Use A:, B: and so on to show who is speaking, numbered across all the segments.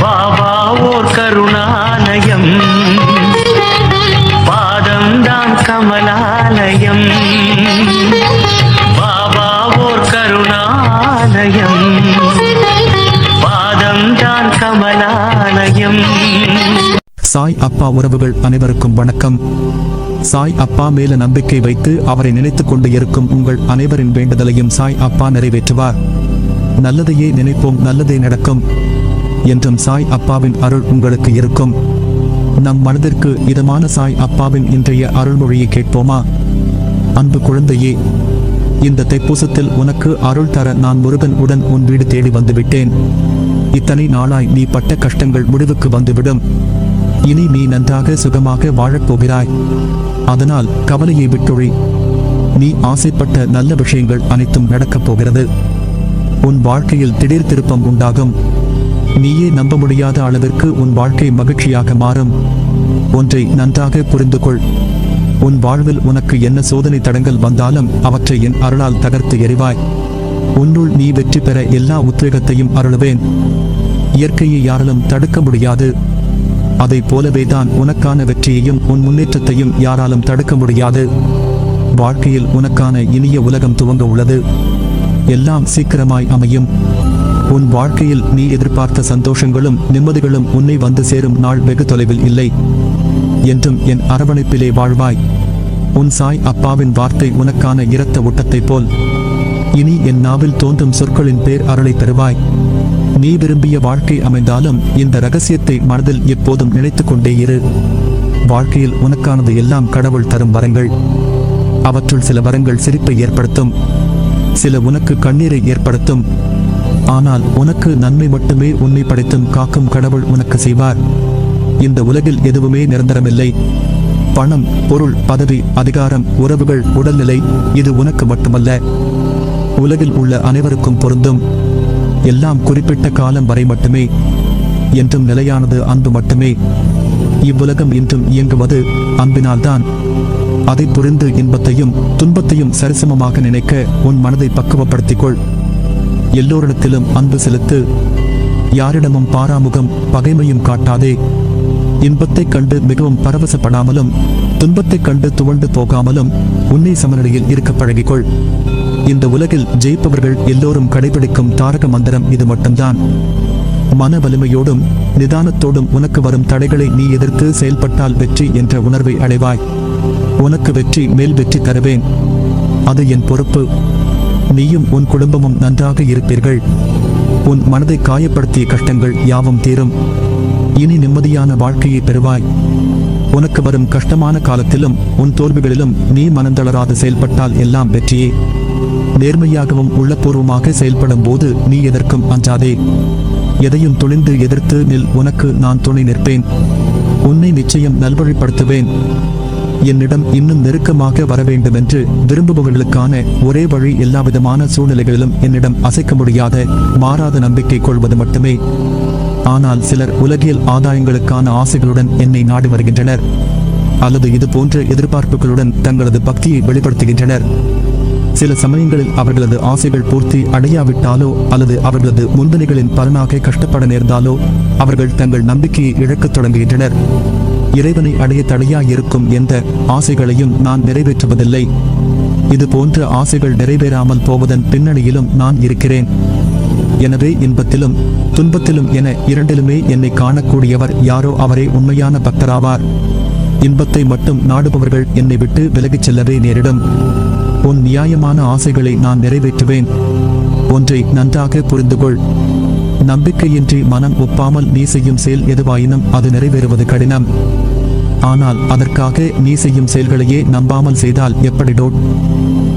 A: பாபா ஓர் கருணாலயம், பாதம்தான் கமலாலயம். பாபா ஓர் கருணாலயம், பாதம்தான் கமலாலயம்.
B: சாய் அப்பா உறவுகள் அனைவருக்கும் வணக்கம். சாய் அப்பா மேல நம்பிக்கை வைத்து அவரை நினைத்துக் கொண்டு இருக்கும் உங்கள் அனைவரின் வேண்டுதலையும் சாய் அப்பா நிறைவேற்றுவார். நல்லதையே நினைப்போம், நல்லதே நடக்கும் என்றும் சாய் அப்பாவின் அருள் உங்களுக்கு இருக்கும். நம் மனதிற்கு இதமான சாய் அப்பாவின் இன்றைய அருள்மொழியை கேட்போமா? அன்பு குழந்தையே, இந்த தைப்பூசத்தில் உனக்கு அருள் தர நான் முருகன் உடன் உன் வீடு தேடி வந்துவிட்டேன். இத்தனை நாளாய் நீ பட்ட கஷ்டங்கள் முடிவுக்கு வந்துவிடும். இனி நீ நன்றாக சுகமாக வாழப்போகிறாய். அதனால் கவலையை விட்டொழி. நீ ஆசைப்பட்ட நல்ல விஷயங்கள் அனைத்தும் நடக்கப் போகிறது. உன் வாழ்க்கையில் திடீர் திருப்பம் உண்டாகும். நீயே நம்ப முடியாத அளவிற்கு உன் வாழ்க்கை மகிழ்ச்சியாக மாறும். ஒன்றை நன்றாக புரிந்து கொள். உன் வாழ்வில் உனக்கு என்ன சோதனை தடங்கள் வந்தாலும் அவற்றை என் அருளால் தகர்த்து எறிவாய். உன்னுள் நீ வெற்றி பெற எல்லா உத்வேகத்தையும் அருளுவேன். இயற்கையை யாராலும் தடுக்க முடியாது. அதை போலவேதான் உனக்கான வெற்றியையும் உன் முன்னேற்றத்தையும் யாராலும் தடுக்க முடியாது. வாழ்க்கையில் உனக்கான இனிய உலகம் துவங்க உள்ளது. எல்லாம் சீக்கிரமாய் அமையும். உன் வாழ்க்கையில் நீ எதிர்பார்த்த சந்தோஷங்களும் நிம்மதிகளும் உன்னை வந்து சேரும் நாள் வெகு தொலைவில் இல்லை. என்றும் என் அரவணைப்பிலே வாழ்வாய். உன் சாய் அப்பாவின் வார்த்தை உனக்கான இரத்த ஓட்டத்தைப் போல். இனி என் நாவில் தோன்றும் சொற்களின் பேர் அருளை பெறுவாய். நீ விரும்பிய வாழ்க்கை அமைந்தாலும் இந்த ரகசியத்தை மனதில் எப்போதும் நினைத்துக் கொண்டே இரு. வாழ்க்கையில் உனக்கானது எல்லாம் கடவுள் தரும் வரங்கள். அவற்றுள் சில வரங்கள் சிரிப்பை ஏற்படுத்தும், சில உனக்கு கண்ணீரை ஏற்படுத்தும். ஆனால் உனக்கு நன்மை மட்டுமே உன்னை படைத்தும் காக்கும் கடவுள் உனக்கு செய்வார். இந்த உலகில் எதுவுமே நிரந்தரமில்லை. பணம், பொருள், பதவி, அதிகாரம், உறவுகள், உடல்நிலை, இது உனக்கு மட்டுமல்ல, உலகில் உள்ள அனைவருக்கும் பொருந்தும். எல்லாம் குறிப்பிட்ட காலம் வரை மட்டுமே. என்றும் நிலையானது அன்பு மட்டுமே. இவ்வுலகம் இன்றும் இயங்குவது அன்பினால்தான். அதை புரிந்து இன்பத்தையும் துன்பத்தையும் சரிசமமாக நினைக்க உன் மனதை பக்குவப்படுத்திக் கொள். எல்லோரிடத்திலும் அன்பு செலுத்து. யாரிடமும் பாராமுகம் பகைமையும் காட்டாதே. இன்பத்தைக் கண்டு மிகவும் பரவசப்படாமலும் துன்பத்தைக் கண்டு துவண்டு போகாமலும் உன்னை சமநிலையில் இருக்க பழகிக்கொள். இந்த உலகில் ஜெயிப்பவர்கள் எல்லோரும் கடைபிடிக்கும் தாரக மந்திரம் இது மட்டும்தான். மன வலிமையோடும் நிதானத்தோடும் உனக்கு வரும் தடைகளை நீ எதிர்த்து செயல்பட்டால் வெற்றி என்ற உணர்வை அடைவாய். உனக்கு வெற்றி மேல் வெற்றி தருவேன். அது என் பொறுப்பு. நீயும் உன் குடும்பமும் நன்றாக இருப்பீர்கள். உன் மனதை காயப்படுத்திய கஷ்டங்கள் யாவும் தீரும். இனி நிம்மதியான வாழ்க்கையை பெறுவாய். உனக்கு வரும் கஷ்டமான காலத்திலும் உன் தோல்விகளிலும் நீ மனந்தளராது செயல்பட்டால் எல்லாம் வெற்றியே. நேர்மையாகவும் உள்ளபூர்வமாக செயல்படும் போது நீ எதற்கும் அஞ்சாதே. எதையும் துணிந்து எதிர்த்து நில். உனக்கு நான் துணை நிற்பேன். உன்னை நிச்சயம் நல்வழிப்படுத்துவேன். என்னிடம் இன்னும் நெருக்கமாக வர வேண்டும் என்று விரும்புபவர்களுக்கான ஒரே வழி எல்லாவிதமான சூழ்நிலைகளிலும் என்னிடம் அசைக்க முடியாத மாறாத நம்பிக்கை கொள்வது மட்டுமே. ஆனால் சிலர் உலகியல் ஆதாயங்களுக்கான ஆசைகளுடன் என்னை நாடி வருகின்றனர். அல்லது இது போன்ற எதிர்பார்ப்புகளுடன் தங்களது பக்தியை வெளிப்படுத்துகின்றனர். சில சமயங்களில் அவர்களது ஆசைகள் பூர்த்தி அடையாவிட்டாலோ அல்லது அவர்களது முன்வினைகளின் பலனாக கஷ்டப்பட நேர்ந்தாலோ அவர்கள் தங்கள் நம்பிக்கையை இழக்கத் தொடங்குகின்றனர். இறைவனை அடைய தடையாயிருக்கும் எந்த ஆசைகளையும் நான் நிறைவேற்றுவதில்லை. இது போன்ற ஆசைகள் நிறைவேறாமல் போவதன் பின்னணியிலும் நான் இருக்கிறேன். எனவே இன்பத்திலும் துன்பத்திலும் என இரண்டிலுமே என்னை காணக்கூடியவர் யாரோ அவரே உண்மையான பக்தராவார். இன்பத்தை மட்டும் நாடுபவர்கள் என்னை விட்டு விலகிச் செல்லவே நேரிடும். உன் நியாயமான ஆசைகளை நான் நிறைவேற்றுவேன். ஒன்றை நன்றாக புரிந்துகொள். நம்பிக்கையின்றி மனம் ஒப்பாமல் நீ செய்யும் செயல் எதுவாயினும் அது நிறைவேறுவது கடினம். ஆனால் அதற்காக நீ செய்யும் செயல்களையே நம்பாமல் செய்தால் எப்படி டோட்?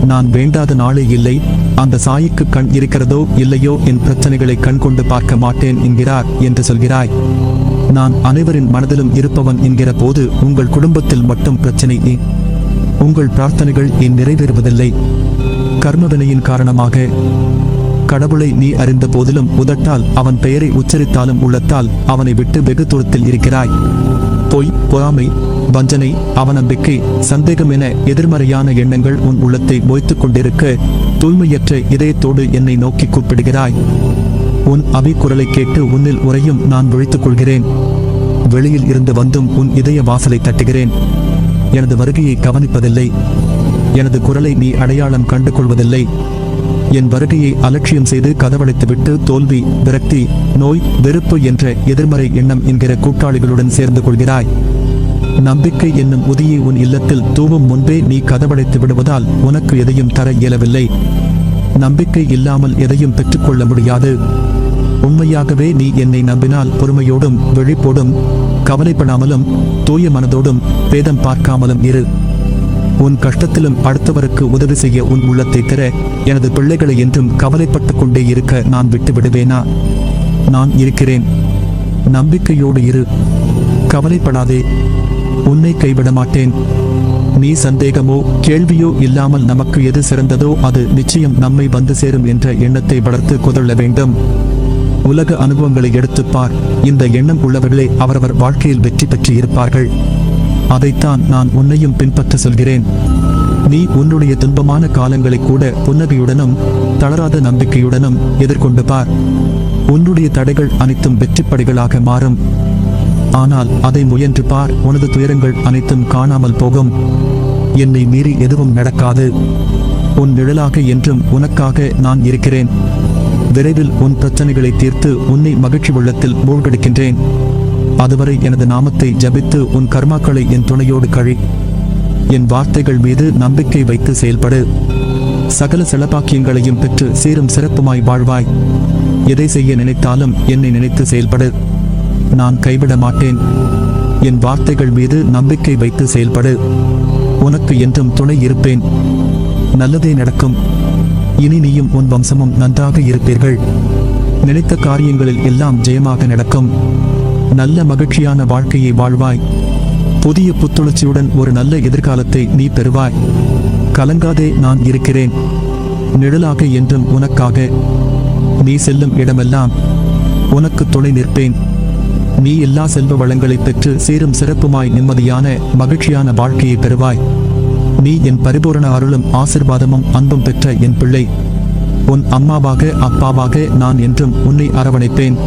B: நான் வேண்டாத நாளே இல்லை. அந்த சாய்க்கு கண் இருக்கிறதோ இல்லையோ என் பிரச்சனைகளை கண் கொண்டு பார்க்க மாட்டேன் என்கிறார் என்று சொல்கிறாய். நான் அனைவரின் மனதிலும் இருப்பவன் என்கிற போது உங்கள் குடும்பத்தில் மட்டும் பிரச்சனை ஏன்? உங்கள் பிரார்த்தனைகள் ஏன் நிறைவேறுவதில்லை? கர்மவினையின் காரணமாக. கடவுளை நீ அறிந்த போதிலும் உதட்டால் அவன் பெயரை உச்சரித்தாலும் உள்ளத்தால் அவனை விட்டு வெகு தூரத்தில் இருக்கிறாய். பொய், பொறாமை, வஞ்சனை, அவநம்பிக்கை, சந்தேகம் என எதிர்மறையான எண்ணங்கள் உன் உள்ளத்தை மொய்த்துக் கொண்டிருக்க தூய்மையற்ற இதயத்தோடு என்னை நோக்கி கூப்பிடுகிறாய். உன் அபிக்குரலை கேட்டு உன்னில் உறையும் நான் விழித்துக் கொள்கிறேன். வெளியில் இருந்து வந்தும் உன் இதய வாசலை தட்டுகிறேன். எனது வருகையை கவனிப்பதில்லை. எனது குரலை நீ அடையாளம் கண்டு கொள்வதில்லை. என் வருகையை அலட்சியம் செய்து கதவடைத்துவிட்டு தோல்வி, விரக்தி, நோய், வெறுப்பு என்ற எதிர்மறை எண்ணம் என்கிற கூட்டாளிகளுடன் சேர்ந்து கொள்கிறாய். நம்பிக்கை என்னும் உதியை உன் இல்லத்தில் தூவும் முன்பே நீ கதவடைத்து விடுவதால் உனக்கு எதையும் தர இயலவில்லை. நம்பிக்கை இல்லாமல் எதையும் பெற்றுக்கொள்ள முடியாது. உண்மையாகவே நீ என்னை நம்பினால் பொறுமையோடும் விழிப்போடும் கவலைப்படாமலும் தூய மனதோடும் பேதம் பார்க்காமலும் இரு. உன் கஷ்டத்திலும் அடுத்தவருக்கு உதவி செய்ய உன் உள்ளத்தை திற. எனது பிள்ளைகளை என்றும் கவலைப்பட்டுக் கொண்டே இருக்க நான் விட்டு விடுவேனா? நான் இருக்கிறேன். நம்பிக்கையோடு இரு. கவலைப்படாதே. உன்னை கைவிட மாட்டேன். நீ சந்தேகமோ கேள்வியோ இல்லாமல் நமக்கு எது சிறந்ததோ அது நிச்சயம் நம்மை வந்து சேரும் என்ற எண்ணத்தை வளர்த்து கொள்ள வேண்டும். உலக அனுபவங்களை எடுத்துப்பார். இந்த எண்ணம் உள்ளவர்களே அவரவர் வாழ்க்கையில் வெற்றி பெற்று இருப்பார்கள். அதைத்தான் நான் உன்னையும் பின்பற்ற சொல்கிறேன். நீ உன்னுடைய துன்பமான காலங்களை கூட புன்னகையுடனும் தளராத நம்பிக்கையுடனும் எதிர்கொண்டு பார். உன்னுடைய தடைகள் அனைத்தும் வெற்றிப்படைகளாக மாறும். ஆனால் அதை முயன்று பார். உனது துயரங்கள் அனைத்தும் காணாமல் போகும். என்னை மீறி எதுவும் நடக்காது. உன் நிழலாக என்றும் உனக்காக நான் இருக்கிறேன். விரைவில் உன் பிரச்சனைகளை தீர்த்து உன்னை மகிழ்ச்சி வெள்ளத்தில் மூழ்கடிக்கின்றேன். அதுவரை எனது நாமத்தை ஜபித்து உன் கர்மாக்களை என் துணையோடு கழி. என் வார்த்தைகள் மீது நம்பிக்கை வைத்து செயல்படு. சகல செலபாக்கியங்களையும் பெற்று சீரும் சிறப்புமாய் வாழ்வாய். எதை செய்ய நினைத்தாலும் என்னை நினைத்து செயல்படு. நான் கைவிட மாட்டேன். என் வார்த்தைகள் மீது நம்பிக்கை வைத்து செயல்படு. உனக்கு என்றும் துணை இருப்பேன். நல்லதே நடக்கும். இனி நீயும் உன் வம்சமும் நன்றாக இருப்பீர்கள். நினைத்த காரியங்களில் எல்லாம் ஜெயமாக நடக்கும். நல்ல மகிழ்ச்சியான வாழ்க்கையை வாழ்வாய். புதிய புத்துணர்ச்சியுடன் ஒரு நல்ல எதிர்காலத்தை நீ பெறுவாய். கலங்காதே, நான் இருக்கிறேன். நிழலாக என்றும் உனக்காக. நீ செல்லும் இடமெல்லாம் உனக்கு துணை நிற்பேன். நீ எல்லா செல்வ வளங்களை பெற்று சீரும் சிறப்புமாய் நிம்மதியான மகிழ்ச்சியான வாழ்க்கையை பெறுவாய். நீ என் பரிபூரண அருளும் ஆசிர்வாதமும் அன்பும் பெற்ற என் பிள்ளை. உன் அம்மாவாக அப்பாவாக நான் என்றும் உன்னை அரவணைப்பேன்.